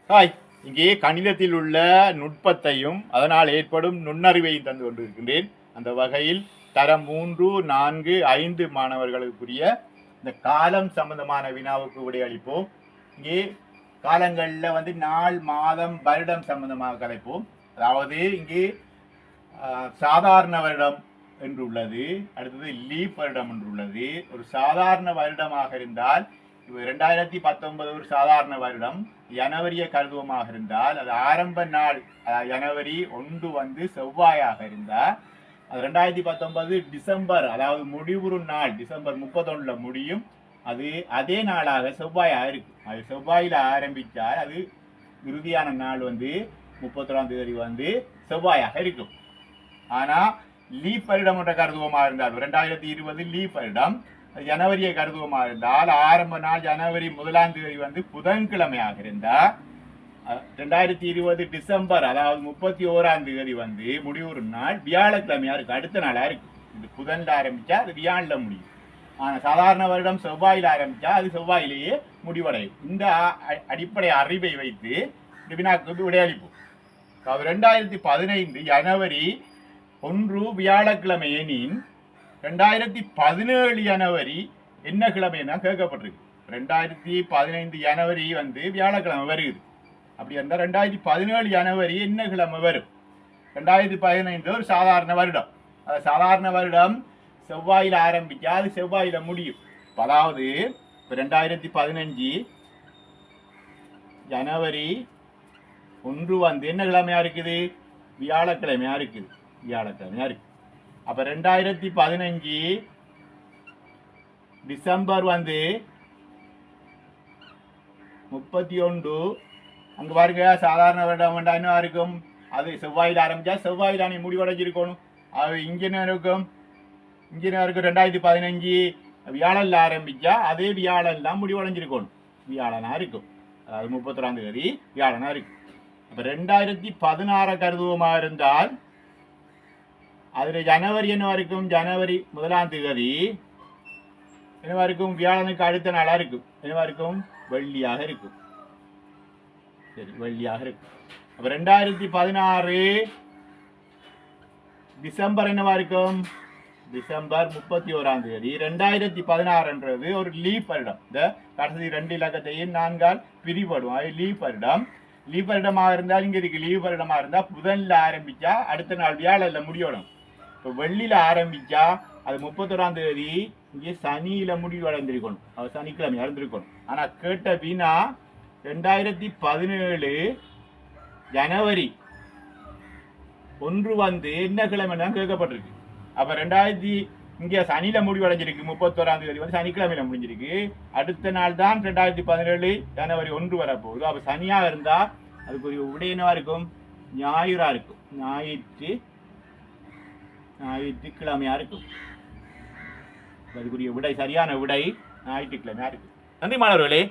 Hi, இங்கே கணிதத்தில் உள்ள நுட்பத்தையும் அதனால் ஏற்படும் நுண்ணறிவையும் தந்து கொண்டிருக்கின்றேன். அந்த வகையில் தரம் 3, 4, 5 மாணவர்களுக்குரிய இந்த காலம் சம்பந்தமான வினாவுக்கு விடையளிப்போம். இங்கே காலங்களில் நாள், மாதம், வருடம் சம்பந்தமாக கலைப்போம். அதாவது இங்கே சாதாரண வருடம் என்று உள்ளது, அடுத்தது லீப் வருடம் என்று உள்ளது. ஒரு சாதாரண வருடமாக இருந்தால் 2019 ஒரு சாதாரண வருடம், ஜனவரியை கருதுவமாக இருந்தால் அது ஆரம்ப நாள் ஜனவரி 1 செவ்வாயாக இருந்தால் அது 2019 டிசம்பர், அதாவது முடிவுறு நாள் டிசம்பர் 31 முடியும். அது அதே நாளாக செவ்வாயாக இருக்கும். அது செவ்வாயில் ஆரம்பித்தால் அது இறுதியான நாள் 31ஆம் தேதி செவ்வாயாக இருக்கும். ஆனால் லீப் வருடம் என்ற கருதுவமாக இருந்தால் 2020 லீப் வருடம் ஜனவரியை கருதுவமாக இருந்தால் ஆரம்ப நாள் ஜனவரி 1ஆம் தேதி புதன்கிழமையாக இருந்தால் 2020 டிசம்பர், அதாவது 31ஆம் தேதி முடிவுறு நாள் வியாழக்கிழமையா இருக்கு, அடுத்த நாளா இருக்கு. இது புதன்ல ஆரம்பிச்சா அது வியாழ முடியும். ஆனால் சாதாரண வருடம் செவ்வாயில் ஆரம்பிச்சா அது செவ்வாயிலேயே முடிவடையும். இந்த அடிப்படை அறிவை வைத்து வினாக்கு விடையளிப்போம். 2015 ஜனவரி 1 வியாழக்கிழமை எனின் 2017 ஜனவரி என்ன கிழமை தான் கேட்கப்பட்டிருக்கு. 2015 ஜனவரி வியாழக்கிழமை வருது. அப்படி இருந்தால் 2017 ஜனவரி என்ன கிழமை வரும்? 2015 ஒரு சாதாரண வருடம். அது சாதாரண வருடம் செவ்வாயில் ஆரம்பிச்சா அது செவ்வாயில முடியும். அதாவது 2015 ஜனவரி 1 என்ன கிழமையா இருக்குது? வியாழக்கிழமையா இருக்குது. வியாழக்கிழமையா இருக்கு. அப்ப 2015 டிசம்பர் 31 அங்க பாருங்க, சாதாரண வருடம் என்ன இருக்கும்? அது செவ்வாயில் ஆரம்பிச்சா செவ்வாயில் அணி முடிவடைஞ்சிருக்கணும். அது இன்ஜினியர் இருக்கும் 2015 வியாழன்ல ஆரம்பிச்சா அதே வியாழன் தான் முடிவடைஞ்சிருக்கணும். வியாழனா இருக்கும், அதாவது 31ஆம் தேதி வியாழனா இருக்கு. அப்ப 2016 கருதுவமா இருந்தால் அதுல ஜனவரி என்ன இருக்கும்? ஜனவரி 1ஆம் தேதி என்னவா இருக்கும்? வியாழனுக்கு அடுத்த நாளா இருக்கும். என்னவா இருக்கும்? வெள்ளியாக இருக்கும். சரி, வெள்ளியாக இருக்கும். அப்ப 2016 டிசம்பர் என்னவா இருக்கும்? டிசம்பர் 31ஆம் தேதி. 2016 ஒரு லீப் வருடம். இந்த கடைசி 2 இலக்கத்தையும் 4ஆல் பிரிபடும். அது லீப் வருடம். லீப் வருடமாக இருந்தால் இங்க இருக்கு. லீப் வருடமாக இருந்தால் புதன்ல ஆரம்பிச்சா அடுத்த நாள் வியாழல்ல முடியணும். இப்போ வெள்ளியில ஆரம்பிச்சா அது 31ஆம் தேதி இங்கே சனியில முடிவடைந்திருக்கணும். அது சனிக்கிழமை இருந்திருக்கணும். ஆனா கேட்ட வினா 2017 ஜனவரி 1 என்ன கிழமை தான் கேட்கப்பட்டிருக்கு. அப்ப 2000 இங்க சனியில முடிவடைஞ்சிருக்கு. 31ஆம் தேதி சனிக்கிழமையில முடிஞ்சிருக்கு. அடுத்த நாள் தான் 2017 ஜனவரி 1 வரப்போகுது. அப்ப சனியா இருந்தா அதுக்கு விடையனவா இருக்கும்? ஞாயிறா இருக்கும். ஞாயிற்றுக்கிழமையா இருக்கும். அதுக்குரிய விடை, சரியான விடை ஞாயிற்றுக்கிழமையா இருக்கு. நன்றி மாணவர்களே.